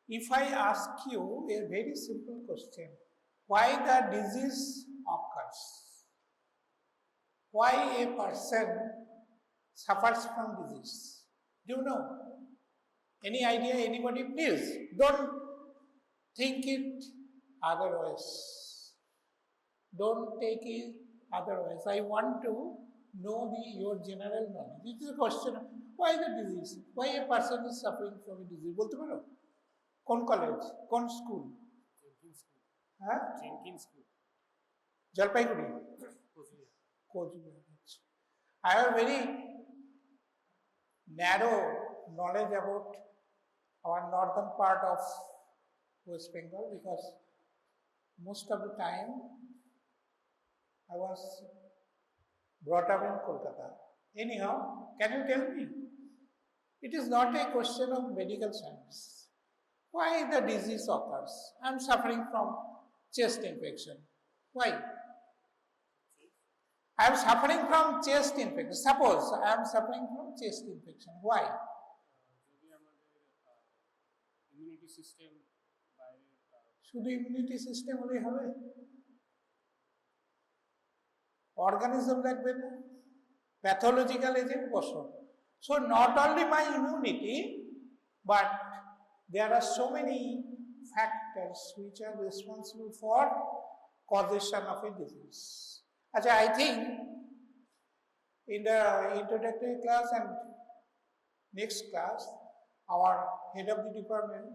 If I ask you a very simple question, why the disease occurs? Why a person suffers from disease? Do you know? Any idea, anybody? Please don't think it otherwise. Don't take it otherwise. I want to know your general knowledge. It is a question of why the disease? Why a person is suffering from a disease? বলতে পারো? কোন college? কোন school? হ্যাঁ? Jalpaiguri? Coochbehar. I have very narrow knowledge about our northern part of West Bengal because most of the time I was brought up in Kolkata. Anyhow, can you tell me? It is not a question of medical science. Why the disease occurs? I am suffering from chest infection. Why? I am suffering from chest infection. Suppose I am suffering from chest infection. Why? Immunity system শুধু immunity system হলেই হবে? Organism লাগবে না? Pathological agent বসো। So not only my immunity, but there are so many factors which are responsible for causation of a disease. Achha, I think in the introductory class and next class, our head of the department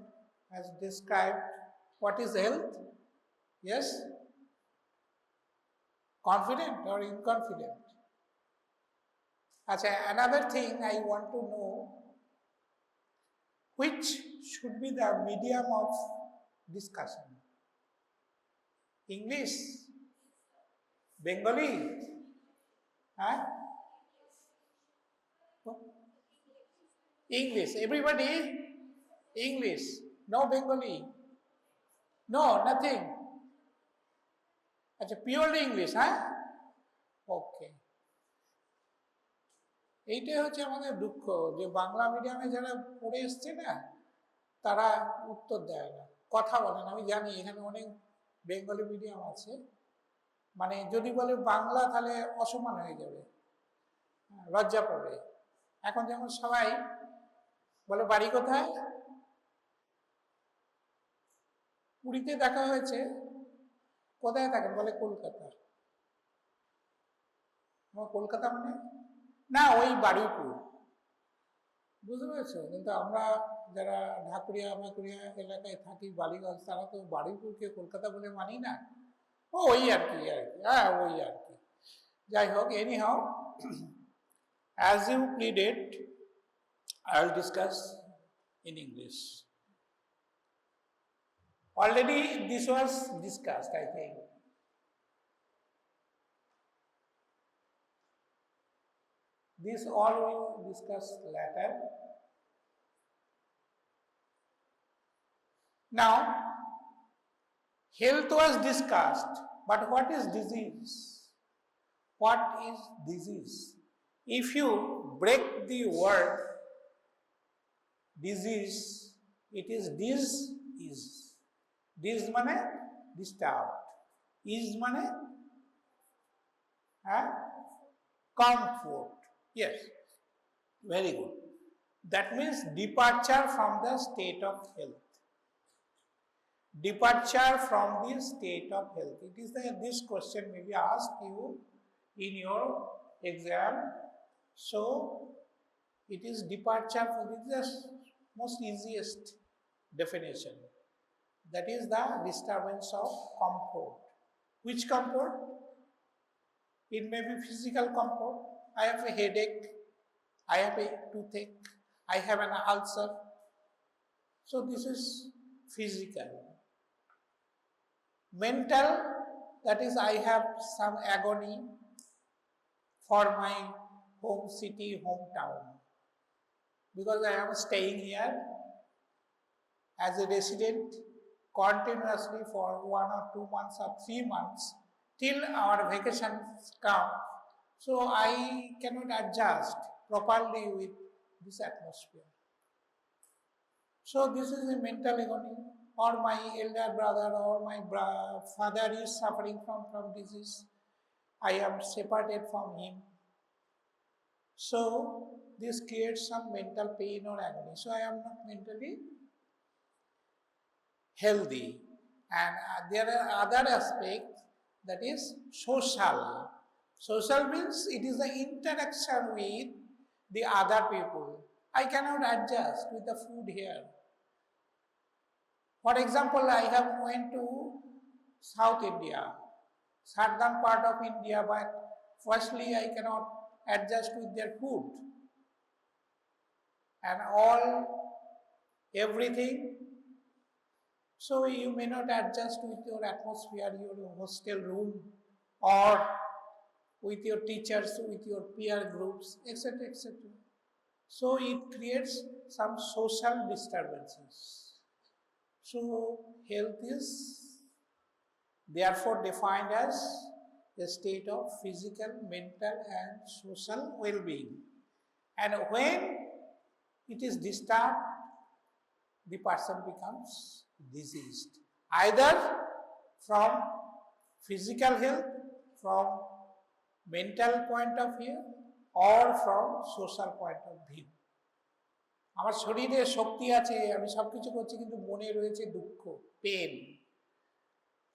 has described what is health. Yes? Confident or inconfident? Achha, another thing I want to know, which should be the medium of discussion? English? Bengali? Huh? English. Everybody? English. No Bengali? No, nothing. Achha, purely English, huh? Okay. এইটাই হচ্ছে আমাদের দুঃখ যে বাংলা মিডিয়ামে যারা পড়ে এসছে না তারা উত্তর দেয় না, কথা বলে না। আমি জানি এখানে অনেক বেঙ্গলি মিডিয়াম আছে, মানে যদি বলে বাংলা তাহলে অসম্মান হয়ে যাবে, লজ্জা পাবে। এখন যেমন সবাই বলে বাড়ি কোথায়, পুরীতে দেখা হয়েছে, কোথায় থাকেন, বলে কলকাতা। কলকাতা মানে না ওই বারুইপুর, বুঝতে পেরেছো? কিন্তু আমরা যারা ঢাকুরিয়া মাকুরিয়া এলাকায় থাকি, বালিগঞ্জ, তারা তো বারুইপুরকে কলকাতা বলে মানি না। ওই আর কি, হ্যাঁ ওই আর কি। যাই হোক, anyhow, as you pleaded, I will discuss in English. Already this was discussed, I think. This all we will discuss later. Now, health was discussed, but what is disease? What is disease? If you break the word disease, it is dis-is. Dis mane disturbed. Is mane comfort. Yes, very good. That means departure from the state of health. Departure from the state of health. It is this question may be asked you in your exam. So, it is departure from the most easiest definition. That is the disturbance of comfort. Which comfort? It may be physical comfort. I have a headache, I have a toothache, I have an ulcer. So this is physical. Mental, that is I have some agony for my home city, hometown. Because I am staying here as a resident continuously for 1 or 2 months or 3 months till our vacations come. So I cannot adjust properly with this atmosphere. So this is a mental agony, or my elder brother or my father is suffering from disease. I am separated from him. So this creates some mental pain or agony. So I am not mentally healthy. And there are other aspects, that is social. Social means it is the interaction with the other people. I cannot adjust with the food here. For example, I have went to South India, southern part of India, but firstly I cannot adjust with their food. And everything. So you may not adjust with your atmosphere, your hostel room, or with your teachers, with your peer groups, etc., etc. So it creates some social disturbances. So health is therefore defined as a state of physical, mental and social well-being. And when it is disturbed, the person becomes diseased, either from physical health, from mental point of view, or from social point of view. আমার শরীরে শক্তি আছে, আমি সবকিছু করছি, কিন্তু মনে রয়েছে দুঃখ, pen.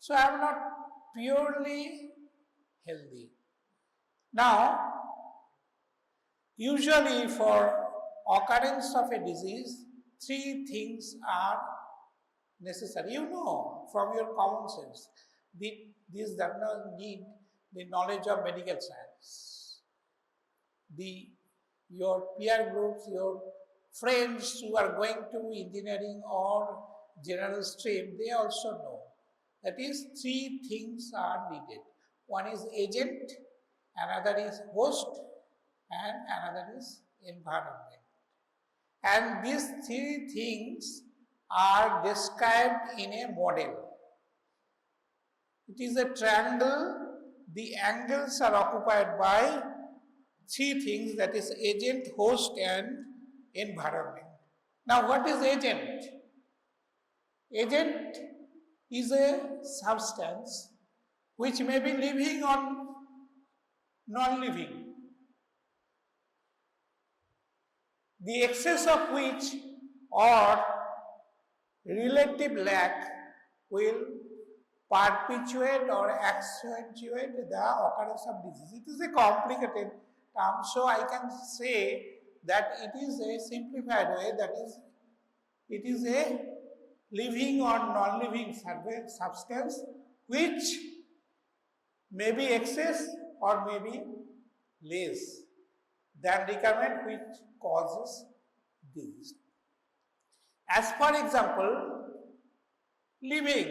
So I am not purely healthy. Now, usually for occurrence of a disease, three things are necessary. You know from your common sense. This does not need the knowledge of medical science. Your peer groups, your friends who are going to engineering or general stream, they also know. That is, three things are needed. One is agent, another is host, and another is environment. And these three things are described in a model. It is a triangle. The angles are occupied by three things, that is agent, host and environment. Now what is agent? Agent is a substance which may be living or non-living, the excess of which or relative lack will perpetuate or accentuate the occurrence of disease. It is a complicated term, so I can say that it is a simplified way, that is, it is a living or non-living substance which may be excess or may be less than requirement, which causes disease. As for example, living,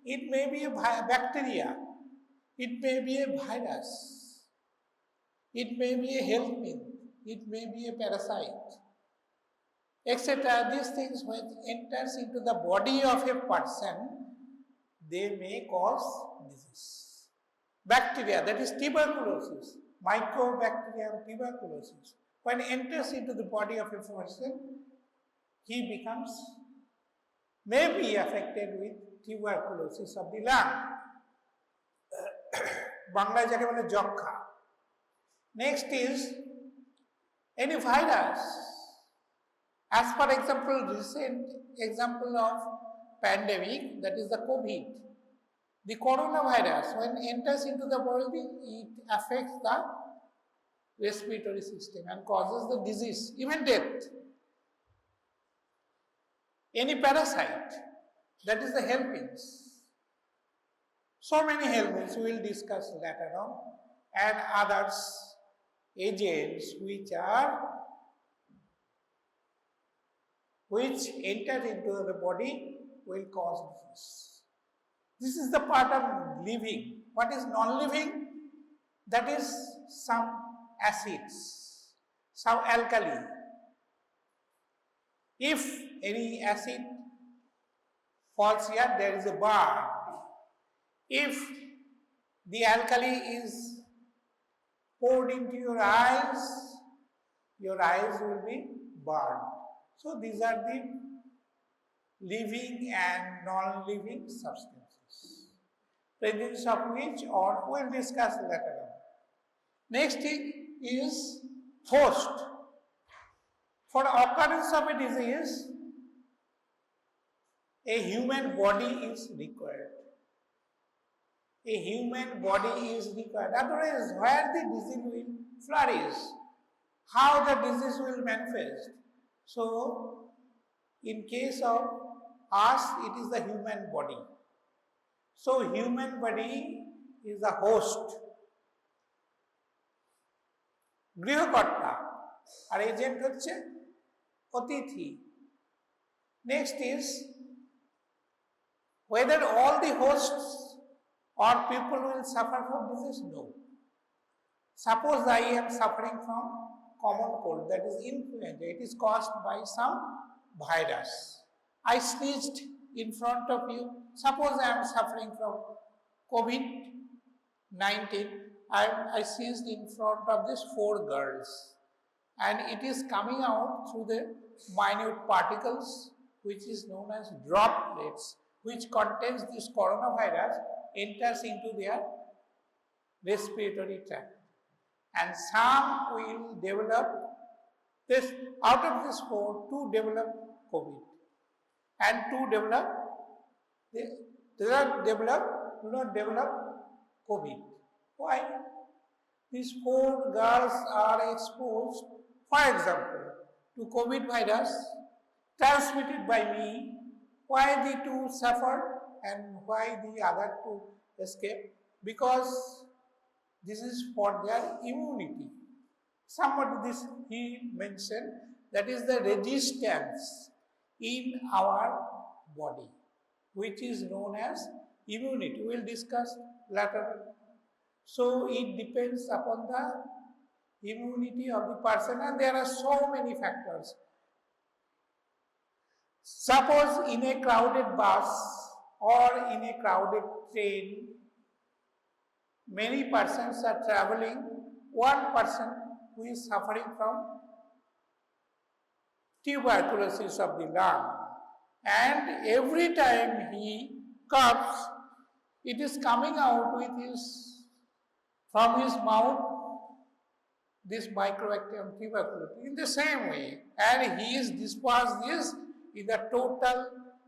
it may be a bacteria, it may be a virus, it may be a helminth, it may be a parasite, etc. These things, when enters into the body of a person, they may cause disease. Bacteria, that is tuberculosis, Mycobacterium tuberculosis, when enters into the body of a person, he may be affected with tuberculosis of the lung. Bangla jake bole যক্ষা. Next is any virus. As for example, recent example of pandemic, that is the COVID. The coronavirus, when enters into the body, it affects the respiratory system and causes the disease, even death. Any parasite, that is the helminths. So many helminths we will discuss later on, and others agents which enter into the body will cause disease. This is the part of living. What is non-living? That is some acids, some alkali. If any acid falls here, there is a burn. If the alkali is poured into your eyes will be burned. So these are the living and non-living substances, presence of which or we'll discuss later on. Next thing is host. For occurrence of a disease, a human body is required. A human body is required. Otherwise, where the disease will flourish, how the disease will manifest. So, in case of us, it is the human body. So, human body is the host. গৃহকর্তা আর agent হচ্ছে অতিথি. Next is whether all the hosts or people will suffer from disease? No. Suppose I am suffering from common cold, that is influenza. It is caused by some virus. I sneezed in front of you. Suppose I am suffering from COVID-19. I sneezed in front of these 4 girls. And it is coming out through the minute particles, which is known as droplets, which contains this coronavirus, enters into their respiratory tract. And some will develop this, out of this 4, 2 develop COVID. And 2 develop, they do not develop COVID. Why? These 4 girls are exposed, for example, to COVID virus transmitted by me. Why the 2 suffered and why the other 2 escaped? Because this is for their immunity. Somebody he mentioned, that is the resistance in our body, which is known as immunity. We will discuss later. So it depends upon the immunity of the person, and there are so many factors. Suppose in a crowded bus or in a crowded train, many persons are traveling, one person who is suffering from tuberculosis of the lung, and every time he coughs, it is coming out from his mouth this microbacterium tuberculosis in the same way, and he is dispersed this in the total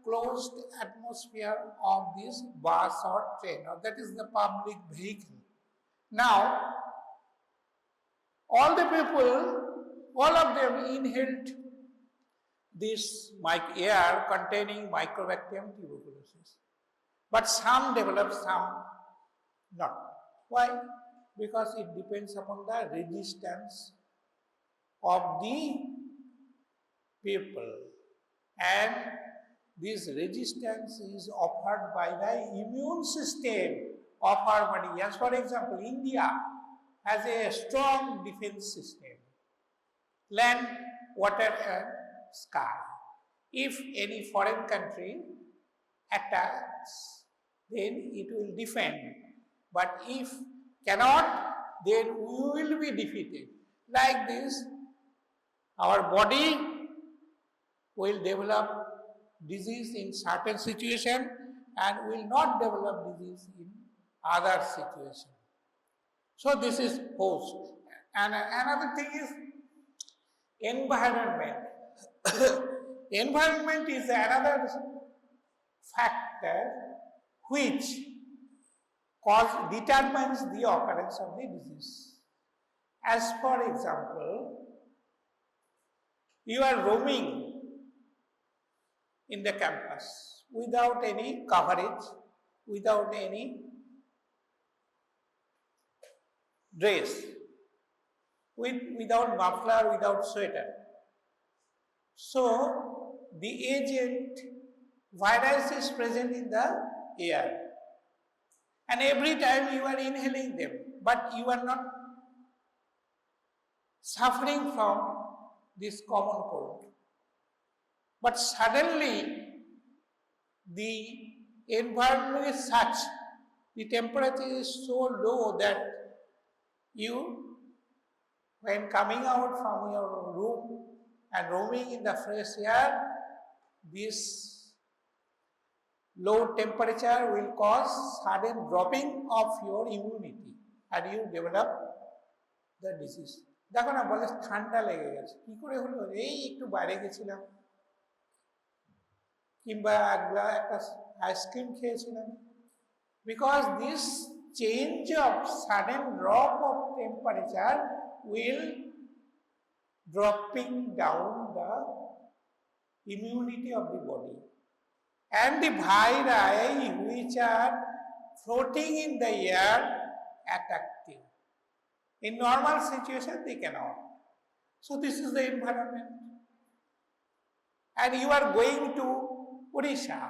closed atmosphere of this bus or train, or that is the public vehicle. Now, all the people, all of them inhaled this air containing microbacterium tuberculosis. But some develop, some not. Why? Because it depends upon the resistance of the people, and this resistance is offered by the immune system of our body. As for example, India has a strong defense system, land, water and sky. If any foreign country attacks, then it will defend. But if cannot, then we will be defeated. Like this, our body will develop disease in certain situation and will not develop disease in other situation. So this is host. And another thing is environment. Environment is another factor which determines the occurrence of the disease. As for example, you are roaming in the campus without any coverage, without any dress, without muffler, without sweater. So the agent virus is present in the air, and every time you are inhaling them, but you are not suffering from this common cold. But suddenly the environment is such, the temperature is so low that you, when coming out from your room and roaming in the fresh air, this Low temperature will cause sudden dropping of your immunity and you develop the disease. দেখো না বলে ঠান্ডা লেগে গেছে, কি করে হলো? এই একটু বাইরে গেছিলাম কিংবা একটা আইসক্রিম খেয়েছিলাম। Because this change of sudden drop of temperature will dropping down the immunity of the body. And the viri which are floating in the air attractive. In normal situation they cannot. So this is the environment. And you are going to Odisha,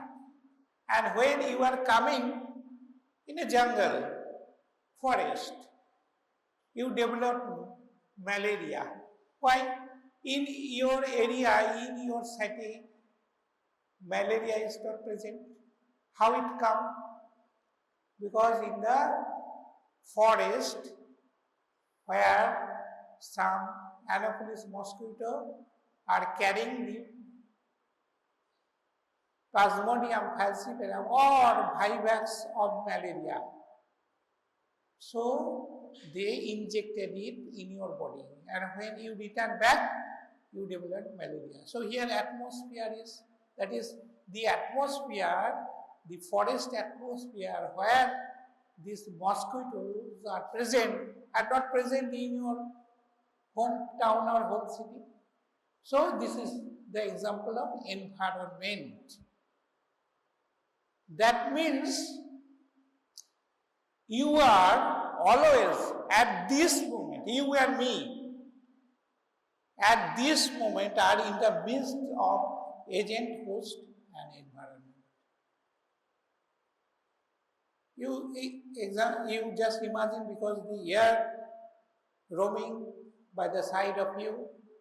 and when you are coming in a jungle, forest, you develop malaria. Why? In your area, in your city, malaria is not present. How it come? Because in the forest, where some Anopheles mosquito are carrying the Plasmodium falciparum or vivax of malaria. So they injected it in your body, and when you return back, you develop malaria. So here atmosphere is, that is the atmosphere, the forest atmosphere where these mosquitoes are present, are not present in your hometown or home city. So this is the example of environment. That means you are always at this moment, you and me, at this moment are in the midst of agent, host and environment. You just imagine, because the air roaming by the side of you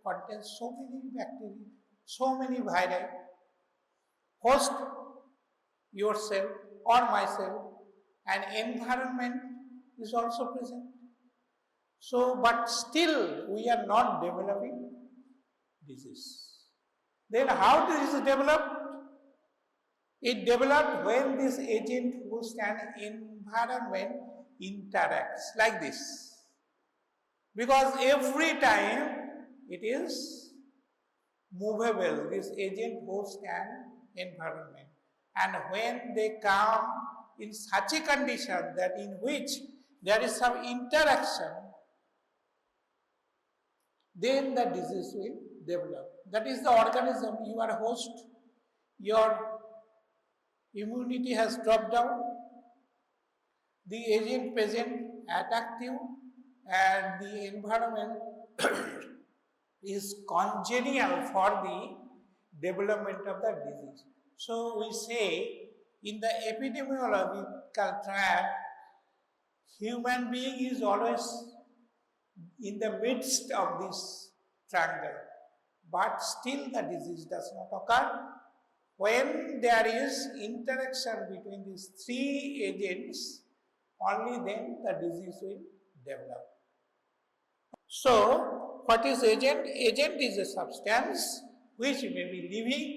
contains so many bacteria, so many viri. Host yourself or myself, and environment is also present. So, but still we are not developing disease. Then how this is developed? It developed when this agent, host and environment interacts like this. Because every time it is movable, this agent, host and environment. And when they come in such a condition that in which there is some interaction, then the disease will develop. That is the organism, you are host, your immunity has dropped down, the agent present attacked you, and the environment is congenial for the development of the disease. So we say in the epidemiological triad, human being is always in the midst of this triangle, but still the disease does not occur. When there is interaction between these three agents, only then the disease will develop. So, what is agent? Agent is a substance which may be living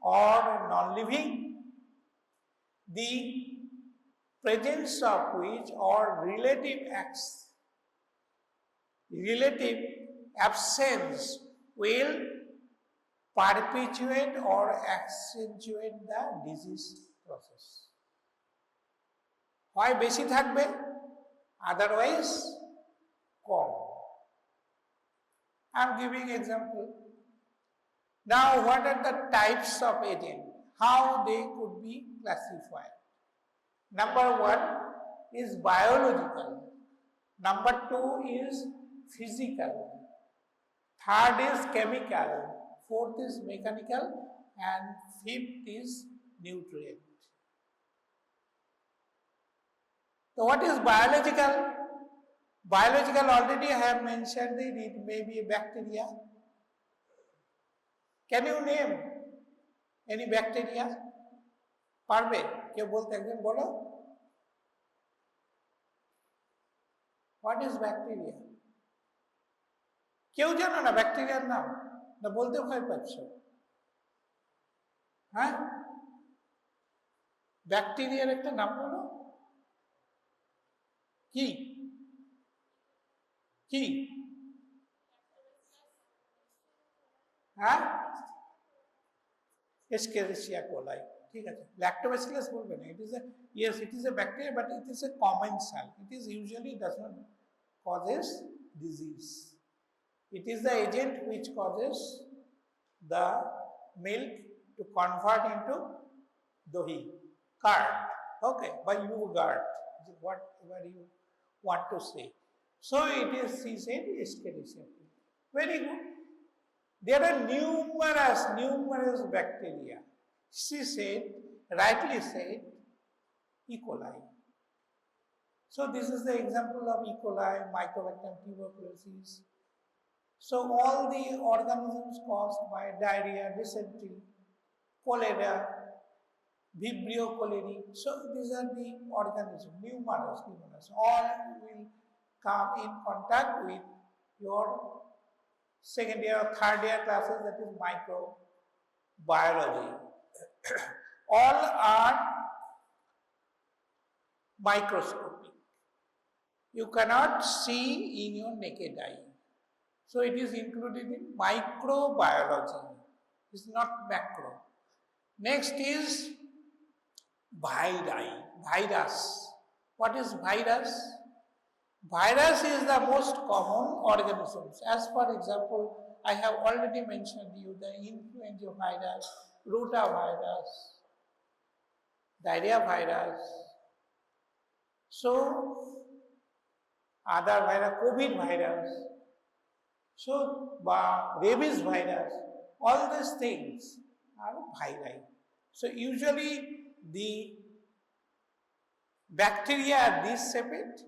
or non-living, the presence of which or relative absence will perpetuate or accentuate the disease process. Why বেশি থাকবে? Otherwise com. I am giving example. Now, what are the types of agent? How they could be classified? Number one is biological. Number two is physical. Third is chemical. Fourth is mechanical. And fifth is nutrient. So, what is biological? Biological, already I have mentioned it, it may be bacteria. Can you name any bacteria? পারবে কেউ বলতে? একজন বলো, what is bacteria? কেউ জানো না ব্যাকটেরিয়ার নাম? না বলতে ভয় পাচ্ছ? হ্যাঁ, ব্যাকটেরিয়ার একটা নাম বলো, কি কি হ্যাঁ, এসকেরিসিয়া কোলাই, ঠিক আছে। ল্যাক্টোব্যাসিলাস বলবে না, it is a, yes it is a bacteria, but it is a commensal, it is usually does not causes disease. It is the agent which causes the milk to convert into dohi, curd, okay, by yogurt, whatever you want to say. So it is, she said, Escherichia. Very good. There are numerous bacteria. She said, rightly said, E. coli. So this is the example of E. coli, Mycobacterium tuberculosis. So all the organisms caused by diarrhea, dysentery, cholera, Vibrio cholerae. So these are the organisms, numerous. All will come in contact with your second year or third year classes, that is microbiology. All are microscopic. You cannot see in your naked eye. So it is included in microbiology. It's not macro. Next is virus. What is virus? Virus is the most common organisms. As for example, I have already mentioned you the influenza virus, rotavirus, diarrhea virus. So other virus, COVID virus, so rabies virus, all these things are viri. So usually the bacteria are this shaped.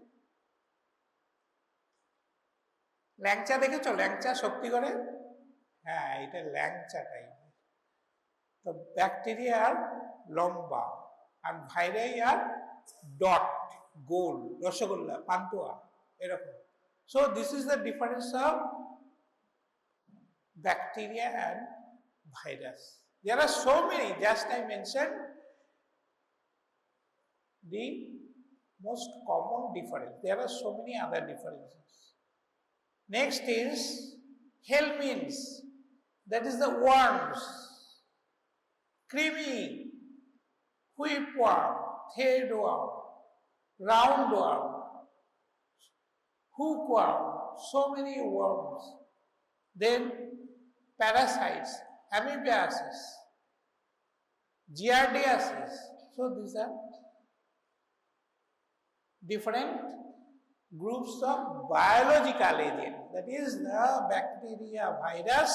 ল্যাংচা দেখেছো, ল্যাংচা শক্তি করে, হ্যাঁ এটা ল্যাংচা type. তো bacteria আর লম্বা, আর ভাইরাই R dot, গোল, রসগোল্লা, পান্তুয়া এরকম। So this is the difference of bacteria and virus. There are so many, just I mentioned the most common difference. There are so many other differences. Next is helminths, that is the worms, creamy, whipworm, threadworm, roundworm, hookworm, so many worms. Then parasites, amoebiasis, giardiasis. So these are different groups of biological agents, that is the bacteria, virus,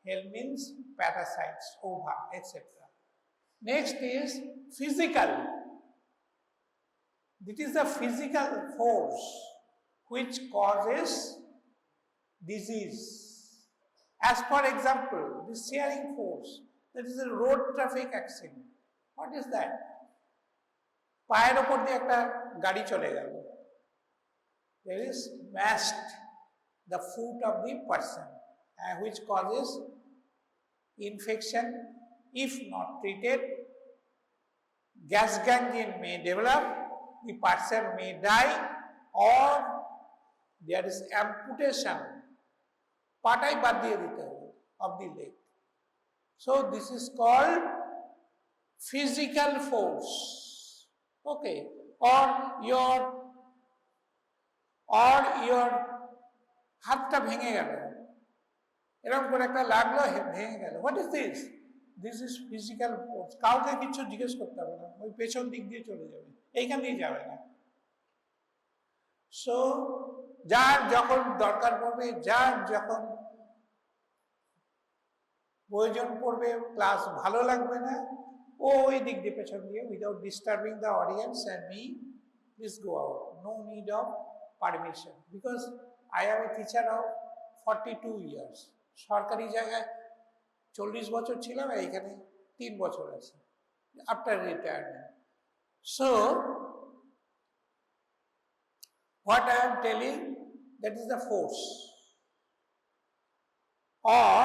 helminths, parasites, ova, etc. Next is physical. This is the physical force which causes disease. As for example, the shearing force, that is a road traffic accident. What is that? পায়ের উপর দিয়ে একটা গাড়ি চলে গেল, there is smashed the foot of the person, which causes infection. If not treated, gas gangrene may develop, the person may die, or there is amputation, পাটাই বাদ দিয়ে দিতে হবে, of the leg. So this is called physical force. Okay, or your হাতটা ভেঙে গেল, এরকম করে একটা লাগলো, ভেঙে গেল। What is this? This is physical force. কাউকে কিছু জিজ্ঞেস করতে হবে না, ওই পেছন দিক দিয়ে চলে যাবে, এইখান দিয়ে যাবে না। সো যার যখন দরকার পড়বে, যার যখন প্রয়োজন পড়বে, ক্লাস ভালো লাগবে না, ও ওই দিক দিয়ে পেছন দিয়ে, without disturbing the audience and me, please go out, no need of permission, because I am a teacher of 42 years. সরকারি জায়গায় 40 বছর ছিলাম, এখানে 3 বছর আছে after retirement. So what I am telling, that is the force, or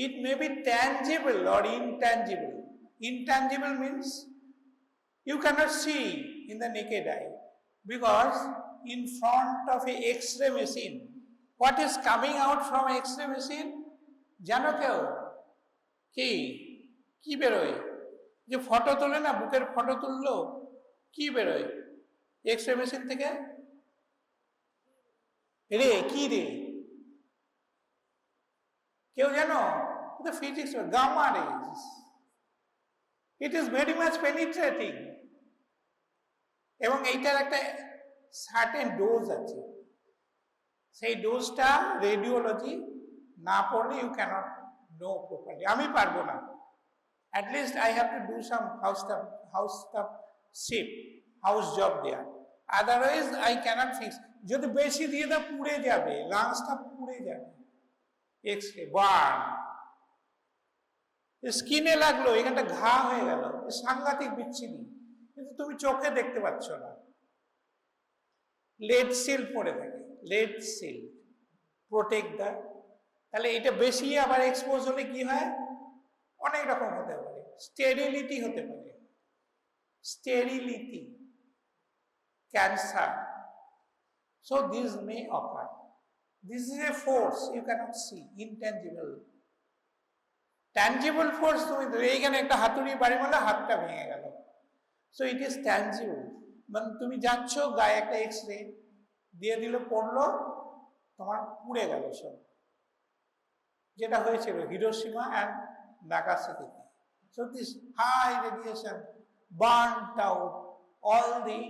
it may be tangible or intangible. Intangible means you cannot see in the naked eye, because in front of a X-ray machine, what is coming out from X-ray machine? জানো কেউ? কি কি বেরোয়? যে photo তোলে না, বুকের photo তুললো, কি বেরোয় এক্স-রে মেশিন থেকে? রে, কি রে? কেউ জানো? Physics, gamma rays. It is very much penetrating, এবং এইটার একটা সার্টেন ডোজ আছে। সেই ডোজটা রেডিওলজি না পড়লে ইউ ক্যানট নো প্রপারলি। আমি পারবো না, at least I have to do some house job there, otherwise I cannot fix. যদি বেশি দিয়ে দাও পুড়ে যাবে, লাংসটা পুড়ে যাবে। এক্স-রে বার্ন, স্কিনে লাগলো, এখানটা ঘা হয়ে গেল, সাংঘাতিক বিচ্ছিরি, কিন্তু তুমি চোখে দেখতে পাচ্ছ না। লেড সিল পড়ে থাকে, লেড সিল প্রোটেক্ট দ্য। তাহলে এটা বেশি আবার এক্সপোজ হলে কি হয়? অনেক রকম হতে পারে। স্টেরিলিটি হতে পারে, sterility, cancer. So this may occur. This is a force you cannot see, intangible. Tangible force, তুমি এইখানে একটা হাতুড়ি বাড়ি মারলে হাতটা ভেঙে গেল। সো ইট ইজ ট্যাঞ্জিবল, মানে তুমি যাচ্ছ, গায়ে একটা এক্স-রে দিয়ে দিল, পড়লো, তোমার পুড়ে গেল সব, যেটা হয়েছিল হিরোশিমা অ্যান্ড নাগাসাকিতে। So this high radiation burned out all the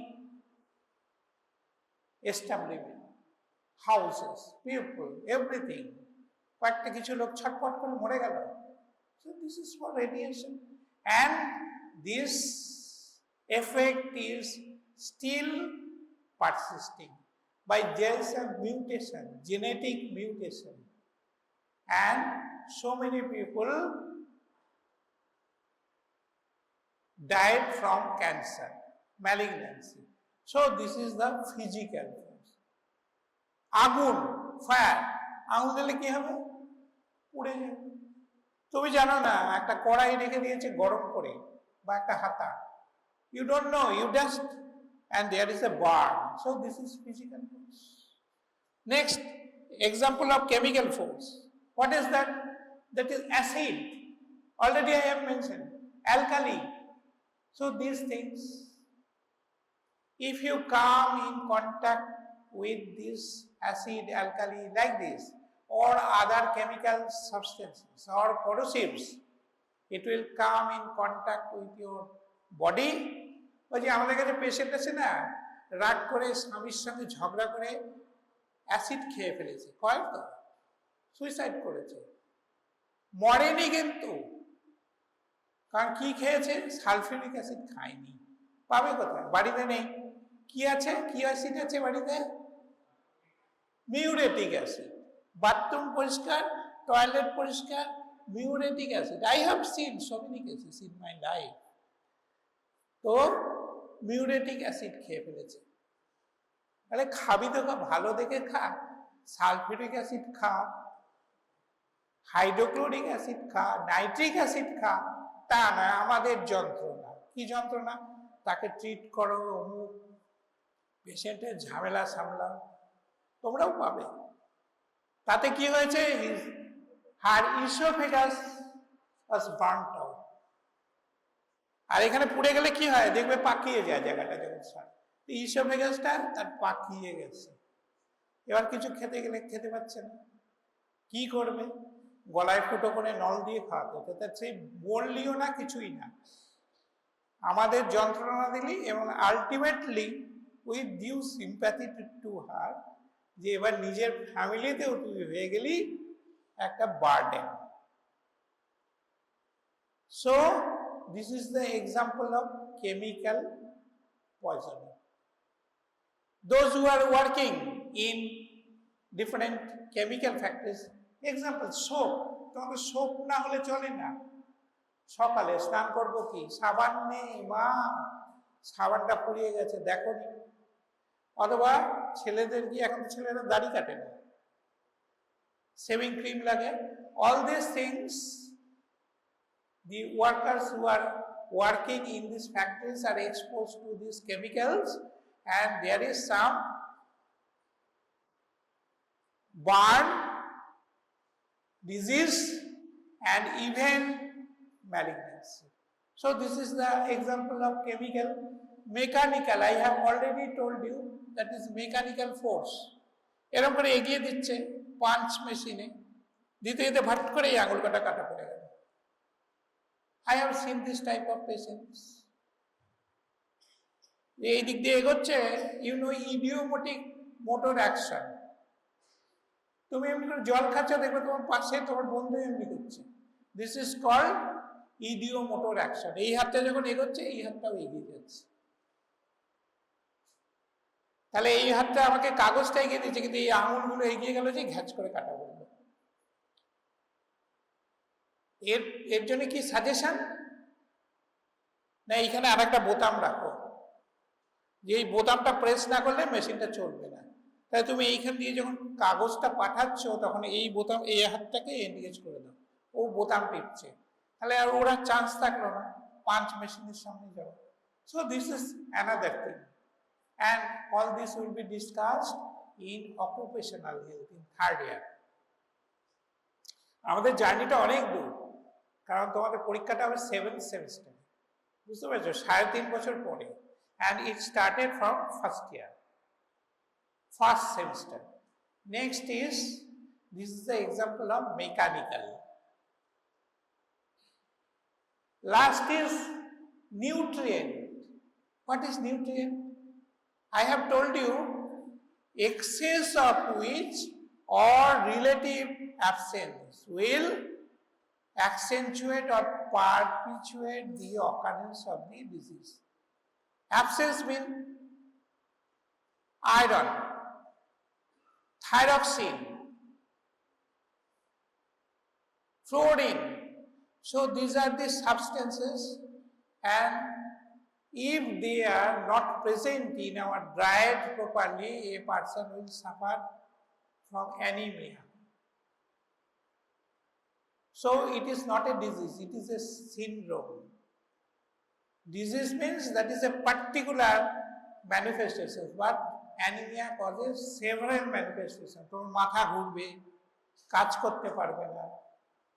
establishment, houses, people, everything. কয়েকটা কিছু লোক ছটপট করে মরে গেল। So this is for radiation, and this effect is still persisting by there is a mutation, genetic mutation, and so many people died from cancer, malignancy. So this is the physical force. আগুন, fire, আগুন দিলে কি হবে? পুড়ে যাবে। তুমি জানো না, একটা কড়াই রেখে দিয়েছে গরম করে, বা একটা হাতা, you don't know, you just, and there is a burn. So this is physical force. Next example of chemical force, what is that? That is acid. Already I have mentioned alkali. So these things, if you come in contact with this acid, alkali like this, or other chemical substances or corrosives, it will come in contact with your body. ওই যে আমাদের কাছে patient আছে না, রাগ করে স্বামীর সঙ্গে ঝগড়া করে অ্যাসিড খেয়ে ফেলেছে, কয় তো সুইসাইড করেছে, মরেনি কিন্তু, কারণ কি খেয়েছে? সালফিউরিক অ্যাসিড খায়নি। পাবে কোথায়? বাড়িতে নেই। কি আছে? কি অ্যাসিড আছে বাড়িতে? Muriatic acid. বাথরুম পরিষ্কার, টয়লেট পরিষ্কার, muriatic acid. I have seen so many cases in my life. তো মিউরেটিক অ্যাসিড খেয়ে ফেলেছে। তাহলে খাবি তো ভালো দেখে খা, সালফিউরিক অ্যাসিড খা, হাইড্রোক্লোরিক অ্যাসিড খা, নাইট্রিক অ্যাসিড খা, তা না। আমাদের যন্ত্রণা, কি যন্ত্রণা? তাকে ট্রিট করো, অমুক, পেশেন্টের ঝামেলা সামলাও, তোমরাও পাবে। তাতে কি হয়েছে? হার ইসোফেগাস ওয়াজ বার্নড আউট। আর এখানে পুড়ে গেলে কি হয়? দেখবে পাকিয়ে যায় জায়গাটা, যখন ইসোফেগাসটা তার পাকিয়ে গেছে। এবার কিছু খেতে গেলে খেতে পাচ্ছে না, কি করবে? গলায় ফুটো করে নল দিয়ে খাওয়াতে হতো। তার সেই বললিও না, কিছুই না, আমাদের যন্ত্রণা দিলি, এবং ultimately we due sympathy to her, যে এবার নিজের ফ্যামিলিতেও তুই হয়ে গেলি একটা burden. So this is the example of chemical poisoning. Those who are working in different chemical factories, example soap, তোমাকে সোপ না হলে চলে না। সকালে স্নান করবো কি? সাবান নেই, মা সাবানটা পুড়িয়ে গেছে, দেখো নি। অথবা ছেলেদের কি, এখন ছেলেরা দাড়ি কাটে না, সেভিং ক্রিম লাগে। All this things The workers who are working in these factories are exposed to these chemicals, and there is some burn, disease, and even malignancy. So this is the example of chemical. Mechanical, I have already told you, that is mechanical force. এরকম করে এগিয়ে দিচ্ছে punch মেশিনে, দিতে দিতে ভাট করে এই আঙুল কাটা কাটা পড়ে গেল। I have seen this type of patients. এই দিক দিয়ে এগোচ্ছে, you know idiomatic motor action. তুমি এমনি করে জল খাচ্ছ, দেখবে তোমার পাশে তোমার বন্ধু এমনি করছে। This is called idiomotor action. এই হাতটা যখন এগোচ্ছে, এই হাতটাও এগিয়ে যাচ্ছে। তাহলে এই হাতটা আমাকে কাগজটা এগিয়ে দিচ্ছে, কিন্তু এই আঙুলগুলো এগিয়ে গেল যে ঘ্যাচ করে কাটা পড়লো। এর জন্য কি সাজেশন? না এখানে আর একটা বোতাম রাখো, যে এই বোতামটা প্রেস না করলে মেশিনটা চলবে না। তাই তুমি এইখান দিয়ে যখন কাগজটা পাঠাচ্ছ, তখন এই বোতাম, এই হাতটাকে এনগেজ করে দাও, ও বোতাম টিপছে। তাহলে আর ওরা চান্স থাকলো না পাঞ্চ মেশিনের সামনে যাওয়া। So this is another thing, and all this will be discussed in occupational health in 3rd year. আমাদের জার্নিটা অনেক দূর, কারণ তোমাদের পরীক্ষাটা হবে 7th সেমিস্টার, বুঝতে পারছো, 3.5 বছর পরে, and it started from 1st year, 1st semester. Next is, this is the example of mechanical. Last is nutrient. What is nutrient? I have told you, excess of which or relative absence will accentuate or perpetuate the occurrence of the disease. Absence means iron, thyroxine, fluorine. So these are the substances, and if they are not present in our diet properly, a person will suffer from anemia. So it is not a disease, it is a syndrome. Disease means that is a particular manifestation, but anemia causes several manifestations. তোমার মাথা ঘুরবে, কাজ করতে পারবে না,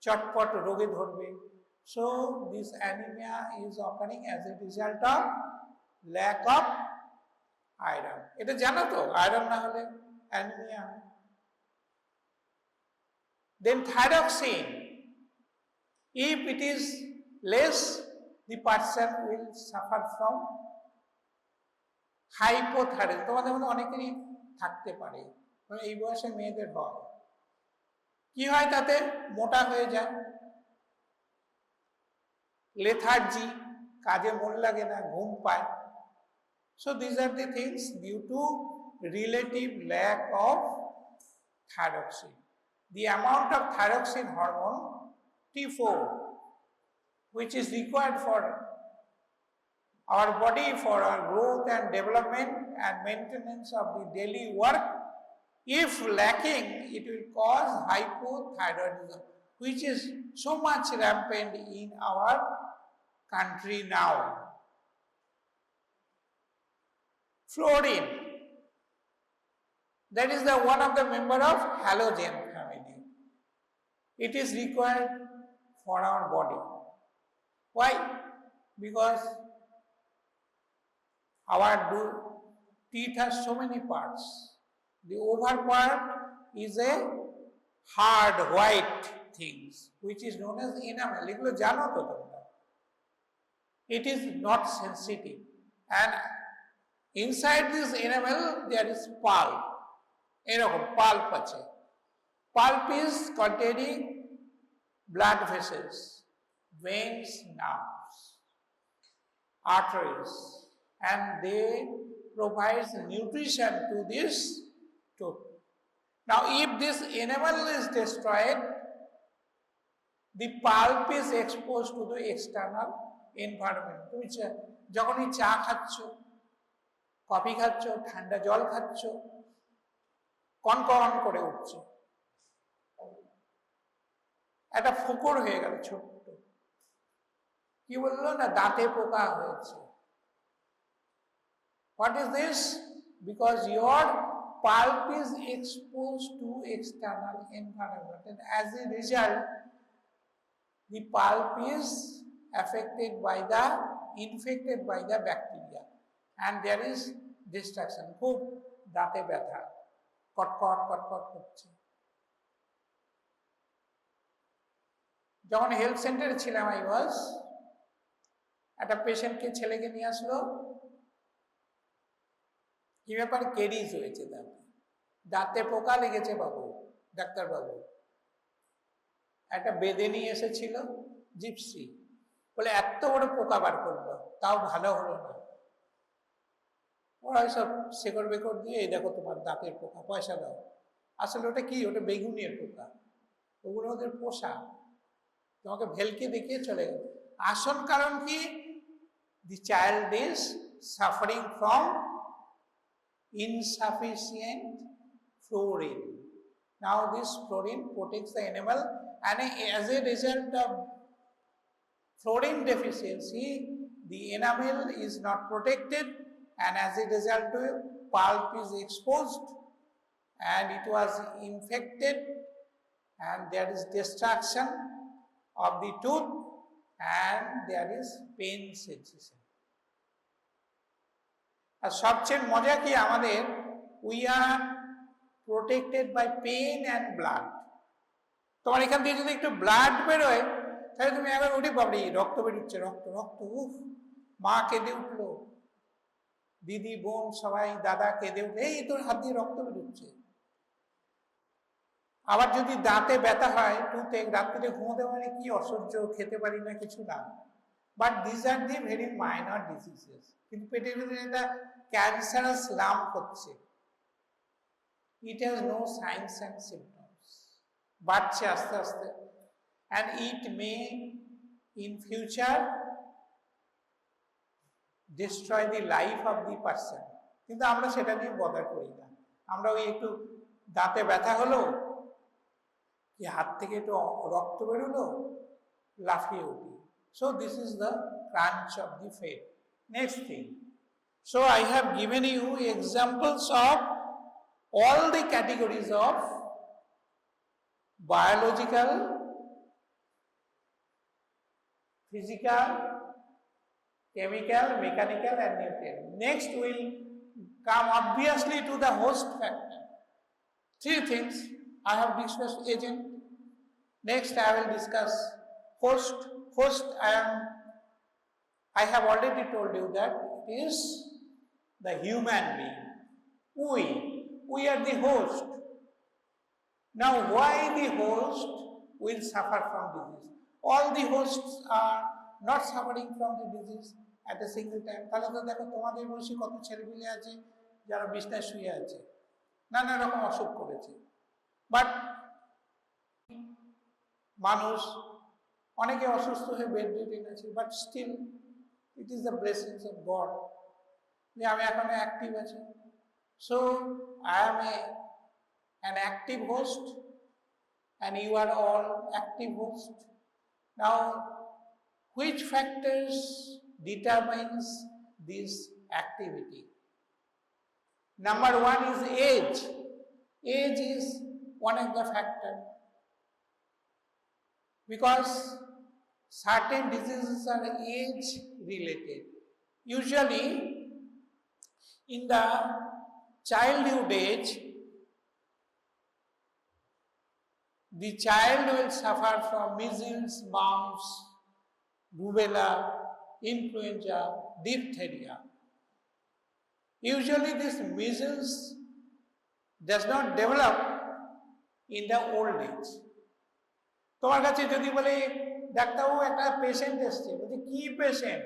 চটপট রোগে ধরবে। So this anemia is occurring as a result of lack of iron. এটা জানো তো, আয়রন না হলে anemia। Then thyroxine, if it is less, the person will suffer from hypothyroidism. তোমাদের মধ্যে অনেকেরই থাকতে পারে, এই বয়সে মেয়েদের হয়। কি হয় তাতে? মোটা হয়ে যায়, লেথার্জি, কাজে মন লাগে না, ঘুম পায়। So these are the things due to relative lack of thyroxine. The amount of thyroxine hormone T4, which is required for our body, for our growth and development and maintenance of the daily work, if lacking, it will cause hypothyroidism, which is so much rampant in our country now. Fluorine, that is the one of the member of halogen family. It is required for our body. Why? Because our teeth has so many parts. The over part is a hard white things, which is known as enamel. এগুলো জানো তো তোমরা? It is not sensitive, and inside this enamel there is pulp. এরকম pulp আছে. Pulp is containing blood vessels, veins, nerves, arteries, and they provide nutrition to this tooth. Now if this enamel is destroyed, the pulp is exposed to the external environment. তুমি যখনই চা খাচ্ছ, coffee খাচ্ছ, ঠান্ডা জল খাচ্ছ, কনকন করে উঠছে, একটা ফোকর হয়ে গেল ছোট্ট, কি বললো না দাঁতে পোকা হয়েছে। What is this? Because your pulp is exposed to external environment, and as a result the pulp is affected by the infected by the bacteria and there is destruction. খুব দাঁতে ব্যথা, কটকট কটকট করছে। যখন হেলথ সেন্টারে ছিলাম একটা পেশেন্টকে ছেলেকে নিয়ে আসলো, কি ব্যাপার, কেরিজ হয়েছে দাঁতে পোকা লেগেছে বাবু, ডাক্তার বাবু। একটা বেদে নিয়ে এসেছিল জিপসি, বলে এত বড় পোকা বার করলো, তাও ভালো হলো না। ওরা সব শেকড় বেকড় দিয়ে, এই দেখো তোমার দাঁতের পোকা, পয়সা দাও। আসলে ওটা কি, ওটা বেগুনের পোকা, ওগুলো ওদের পোষা। তোমাকে ভেলকে দেখিয়ে চলে গেল। আসল কারণ কি, the child is suffering from insufficient fluorine. Now this fluorine protects the animal, and as a result of fluorine deficiency the enamel is not protected, and as a result pulp is exposed and it was infected, and there is destruction of the tooth and there is pain sensation. আর সবচেয়ে মজা কি, আমাদের we are protected by pain and blood. তোমার এখান থেকে যদি একটু blood বেরোয় তাহলে তুমি একবার উঠে পাবি, রক্ত বেরোচ্ছে, রক্ত রক্ত, উফ, মা কেঁদে উঠলো, দিদি বোন সবাই, দাদা কেঁদে উঠলো, এই তোর হাত দিয়ে রক্ত বেরোচ্ছে। আবার যদি দাঁতে ব্যথা হয়, টুথে, রাত্রিতে ঘুমোতে পারি, কি অসহ্য, খেতে পারি না, কিছু না। But this are the very minor diseases. কিন্তু পেটের ভিতরে একটা ক্যান্সারাস লাম্প হচ্ছে, it has no signs and symptoms, বাড়ছে আস্তে আস্তে, and it may in future destroy the life of the person. কিন্তু আমরা সেটা নিয়ে বদার করি না, আমরা ওই একটু দাঁতে ব্যথা হলো, কি হাত থেকে একটু রক্ত বেরোলো, লাফিয়ে উঠি। So this is the crunch of the fate. Next thing, so I have given you examples of all the categories of biological, physical, chemical, mechanical and nutrient. Next will come obviously to the host factor. Three things I have discussed: agent. Next I will discuss host. Host, I have already told you that it is the human being. We are the host. Now why the host will suffer from disease? All the hosts are not suffering from the disease at a single time. তাহলে তো দেখো তোমাদের বয়সী কত ছেলেপিলে আছে যারা বিছনায় শুয়ে আছে, নানা রকম অসুখ করেছে। বাট মানুষ অনেকে অসুস্থ হয়ে বেড রিডেন আছে, but still it is the blessings of God যে আমি এখন অ্যাক্টিভ আছি। So I am an active host and you are all active host. Now which factors determines this activity? Number one is age. Age is one of the factors, because certain diseases are age related. Usually in the childhood age, the child will suffer from measles, mumps, rubella, influenza, diphtheria. Usually this measles does not develop in the old age. তোমার কাছে যদি বলে ডাক্তারবাবু একটা patient এসছে, বলছে কি patient,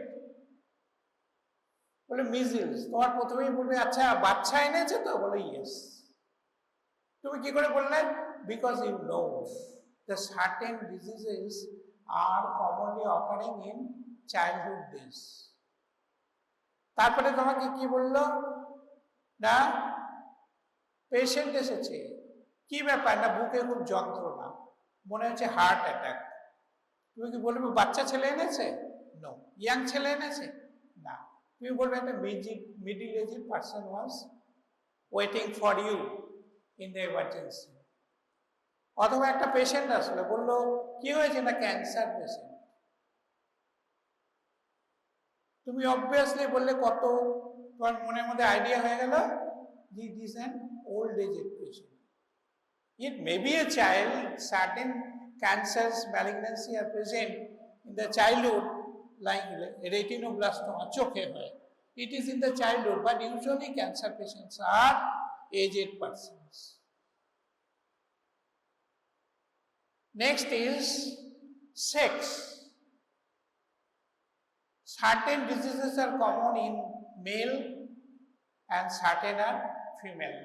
বলে মিজেলস, তোমার প্রথমেই বলবে আচ্ছা বাচ্চা এনেছে তো, বলে ইয়েস। তুমি কি করে বললে? Because you know the certain diseases are commonly occurring in childhood days. তারপরে তোমাকে কি বললো না পেশেন্ট এসেছে, কি ব্যাপার, না বুকে খুব যন্ত্রণা, মনে হচ্ছে হার্ট অ্যাটাক। তুমি কি বলবে বাচ্চা ছেলে এনেছে? নো। ইয়াং ছেলে এনেছে? না। তুমি বলবে একটা middle aged person was waiting for you in the emergency. অথবা একটা পেশেন্ট আসলো, বললো কি হয়েছে, না ক্যান্সার পেশেন্ট। তুমি অবভিয়াসলি বললে কত, তোমার মনের মধ্যে আইডিয়া হয়ে গেল যে it is an old aged patient. It may be a child, certain cancers, malignancy are present in the childhood, like retinoblastoma, chokhe hoy. It is in the childhood, but usually cancer patients are aged persons. Next is sex. Certain diseases are common in male and certain are female.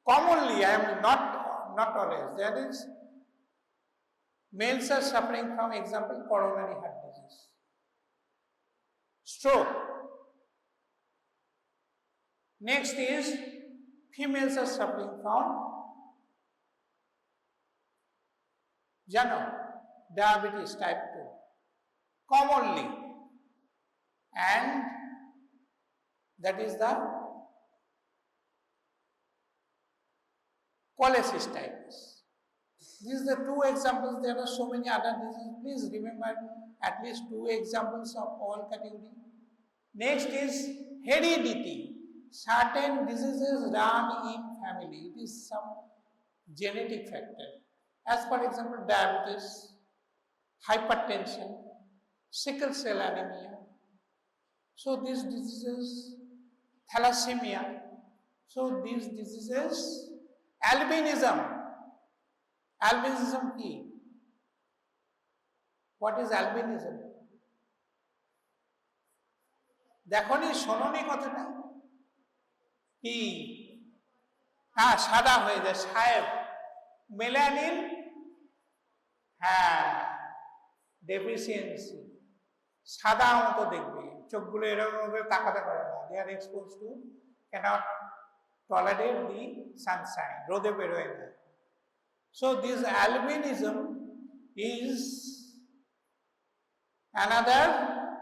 Commonly, I am not always. There is males are suffering from, example, coronary heart disease, stroke. Next is females are suffering from diabetes type 2, commonly, and that is the cholecystitis. These are the two examples. There are so many other diseases. Please remember at least 2 examples of all category. Next is heredity. Certain diseases run in family. It is some genetic factor. As for example, diabetes, hypertension, sickle cell anemia. So these diseases, thalassemia. So these diseases, albinism. Albinism কি? What is albinism? দেখনি, শোনোনি কথাটা কি? হ্যাঁ, সাদা হয়ে যায়, সাহেব। Melanin, হ্যাঁ, ডেফিসিয়েন্সি, সাদা মতো দেখবে, চোখগুলো এরকম ভাবে তাকাতে পারে না। They are expose to, cannot tolerate the sunshine, রোদে বেরোয় না। So this albinism is another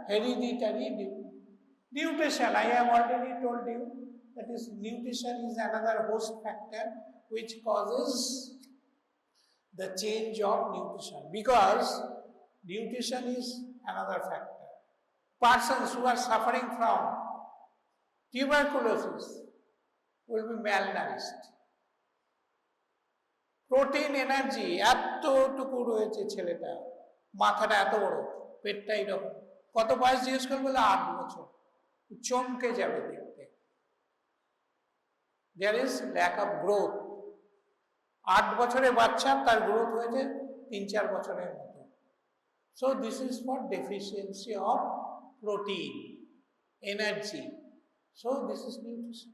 hereditary nutrition. I have already told you that is nutrition is another host factor which causes the change of nutrition, because nutrition is another factor. Persons who are suffering from tuberculosis will be malnourished. Protein energy এতটুকু রয়েছে, ছেলেটা মাথাটা এত বড়, পেটটা এরকম, কত বয়স জিজ্ঞেস করবে, 8 বছর, চমকে যাবে দেখতে। There is lack of growth. 8 বছরের বাচ্চা, তার গ্রোথ হয়েছে 3-4 বছরের মতো। So this is for deficiency of protein energy. So this is nutrition.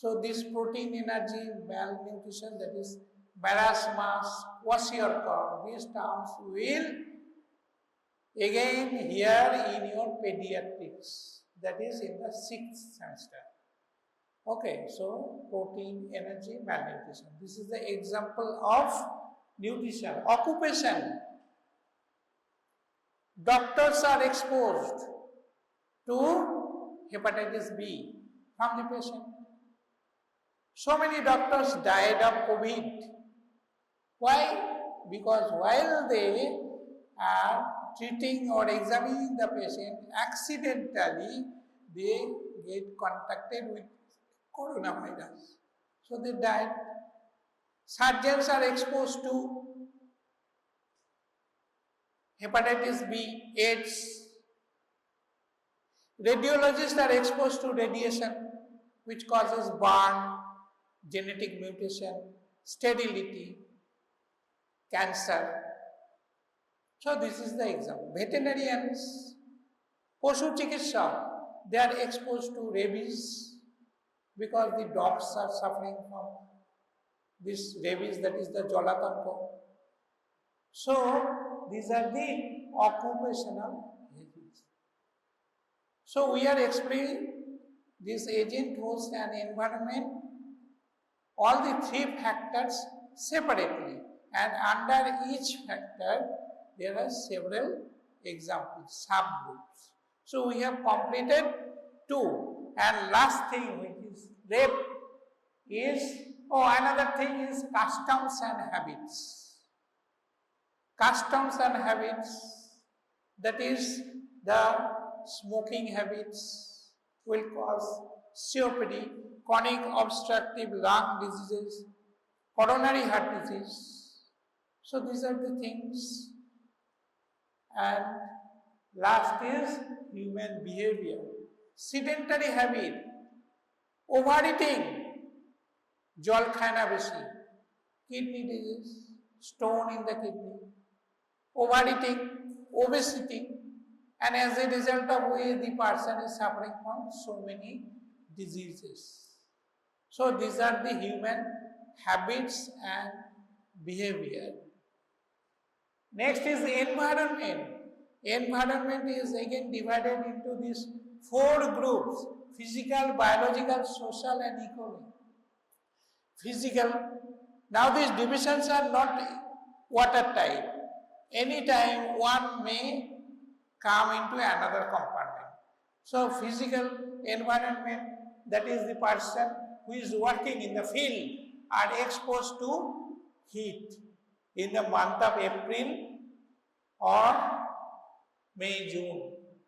So this protein energy malnutrition, that is marasmus, kwashiorkor, these terms will again here in your pediatrics, that is in the 6th semester. Okay, so protein energy malnutrition. This is the example of nutrition. Occupation. Doctors are exposed to hepatitis B from the patient. So many doctors died of COVID. Why? Because while they are treating or examining the patient, accidentally they get contacted with coronavirus. So they died. Surgeons are exposed to hepatitis B, AIDS. Radiologists are exposed to radiation, which causes burn, genetic mutation, sterility, cancer. So this is the example. Veterinarians, Poshu Chikitsa, they are exposed to rabies because the dogs are suffering from this rabies, that is the Jolatanko. So these are the occupational diseases. So we are explaining this agent, host and environment, all the 3 factors separately, and under each factor there are several examples, subgroups. So we have completed 2, and last thing which is left is, another thing is customs and habits. Customs and habits, that is the smoking habits will cause COPD, chronic obstructive lung diseases, coronary heart disease. So these are the things. And last is human behavior. Sedentary habit, overeating, জল খায় না বেশি, kidney disease, stone in the kidney, overeating, obesity, and as a result of which the person is suffering from so many diseases. So these are the human habits and behavior. Next is environment. Environment is again divided into these 4 groups: physical, biological, social, and economic. Physical, now these divisions are not watertight. Anytime one may come into another compartment. So physical environment, that is the person who is working in the field are exposed to heat in the month of April or May, June.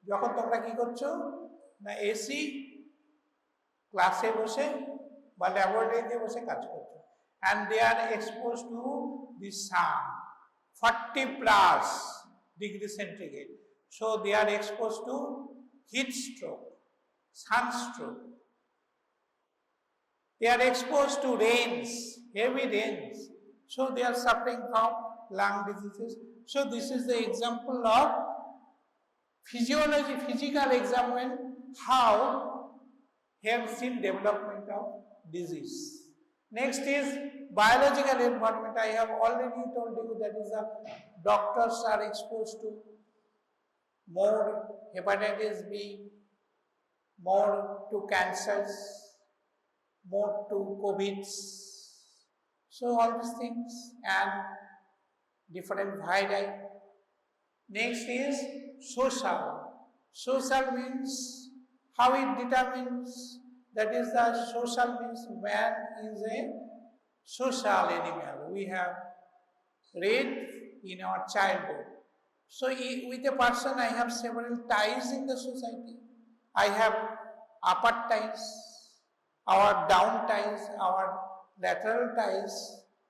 যখন তোমরা কি করছো না AC ক্লাসে বসে বা ল্যাবরেটরিতে বসে কাজ করছো, and they are exposed to the sun 40 plus degree centigrade. So they are exposed to heat stroke, sunstroke. They are exposed to rains, heavy rains. So they are suffering from lung diseases. So this is the example of physiology, physical examine how helps in development of disease. Next is biological environment. I have already told you that is the doctors are exposed to more hepatitis B, more to cancers, more to COVIDs. So all these things and different viri. Next is social. Social means how it determines, that is the social means man is a social animal. We have read in our childhood. So with a person I have several ties in the society. I have upper ties, our down ties, our lateral ties,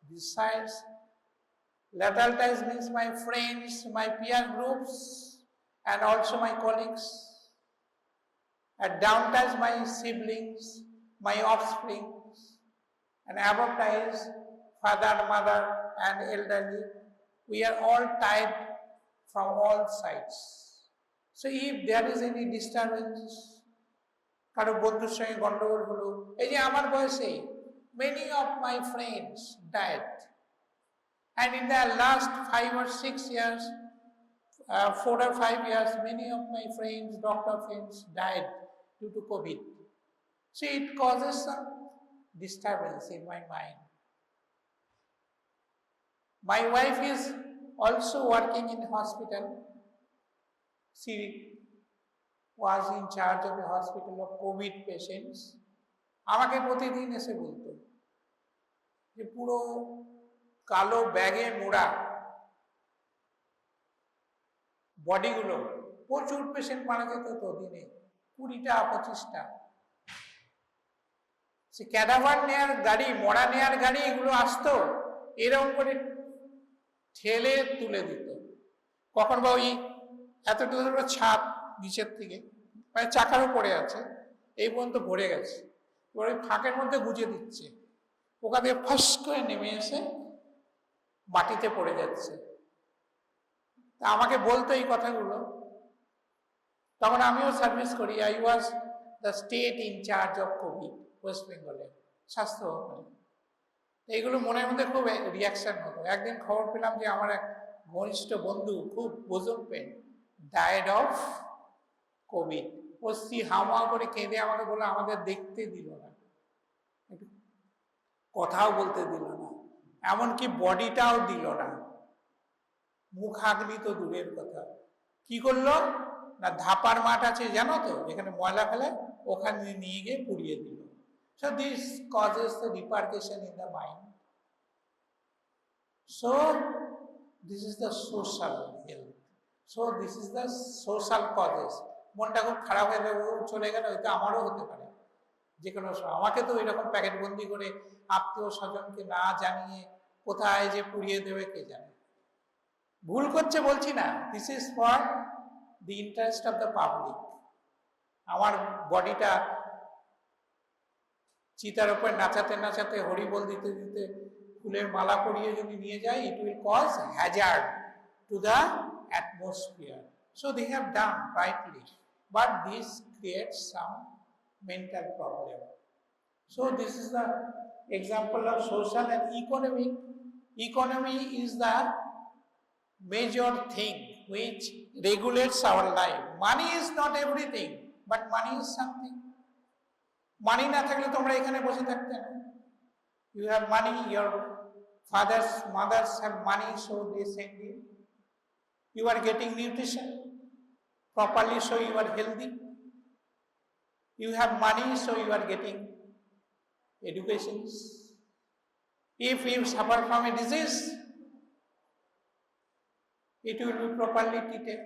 this sides. Lateral ties means my friends, my peer groups, and also my colleagues. And down ties my siblings, my offspring, and above ties father, mother, and elderly. We are all tied from all sides. So if there is any disturbance, কারো বন্ধুর সঙ্গে গন্ডগোল হলো, এই যে আমার বয়সে many of my friends died, and in the last 5 or 6 years, 4 or 5 years, many of my friends, doctor friends died due to COVID. So it causes some disturbance in my mind. My wife is also working in hospital. She was in charge of a hospital of COVID patients. আমাকে প্রতিদিন এসে বলতো যে পুরো কালো ব্যাগে মোড়া বডিগুলো, প্রচুর পেশেন্ট মারা যেত তো দিনে 20টা 25টা। সে ক্যাডাভার নেয়ার গাড়ি, মরা নেয়ার গাড়ি এগুলো আসতো, এরকম করে ঠেলে তুলে দিত। কখন বা ওই এতটুকু ছাদ নিচের থেকে মানে চাকারও পড়ে আছে, এই পর্যন্ত ভরে গেছে, এবার ওই ফাঁকের মধ্যে গুজে দিচ্ছে, ওখান থেকে ফাঁস করে নেমে এসে মাটিতে পড়ে যাচ্ছে। তা আমাকে বলতো এই কথাগুলো, তখন আমিও সার্ভিস করি। I was the state in charge of Covid West বেঙ্গলের স্বাস্থ্য ভবনে। এইগুলো মনের মধ্যে খুব রিয়াকশন হতো। একদিন খবর পেলাম যে আমার এক ঘনিষ্ঠ বন্ধু, খুব ওজন পেন, ডায়েড অফ কোভিড। অস্থি হাওয়া করে কেঁদে আমাকে বললো আমাদের দেখতে দিল না, একটু কথাও বলতে দিল না, এমনকি বডিটাও দিল না। মুখ আগলি তো দূরের কথা, কি করলো না ধাপার মাঠ আছে জানো তো, যেখানে ময়লা ফেলে, ওখানে নিয়ে গিয়ে পুড়িয়ে দিল। So this causes the repercussion in the mind. So this is the social health. So this is the social causes. মনটা খুব খারাপ হয়ে গেল, চলে গেল, এটা আমারও হতে পারে যে কোনো সময়। আমাকে তো এরকম প্যাকেট বন্দি করে আত্মীয় স্বজনকে না জানিয়ে কোথায় যে পুড়িয়ে দেবে কে জানে। ভুল করছে বলছি না, this is for the interest of the public. আমার বডিটা চিতার উপর নাচাতে নাচাতে হরিবোল দিতে দিতে ফুলের মালা পরিয়ে যদি নিয়ে যায়, it will cause hazard to the atmosphere. So they have done rightly, but this creates some mental problem. So this is the example of social and economic. Economy is the major thing which regulates our life. Money is not everything, but money is something. Money না থাকলে তোমরা এখানে বসে থাকতে না। You have money, your fathers, mothers have money, so they send you. You are getting nutrition properly, so you are healthy. You have money, so you are getting educations. If you suffer from a disease, it will be properly treated.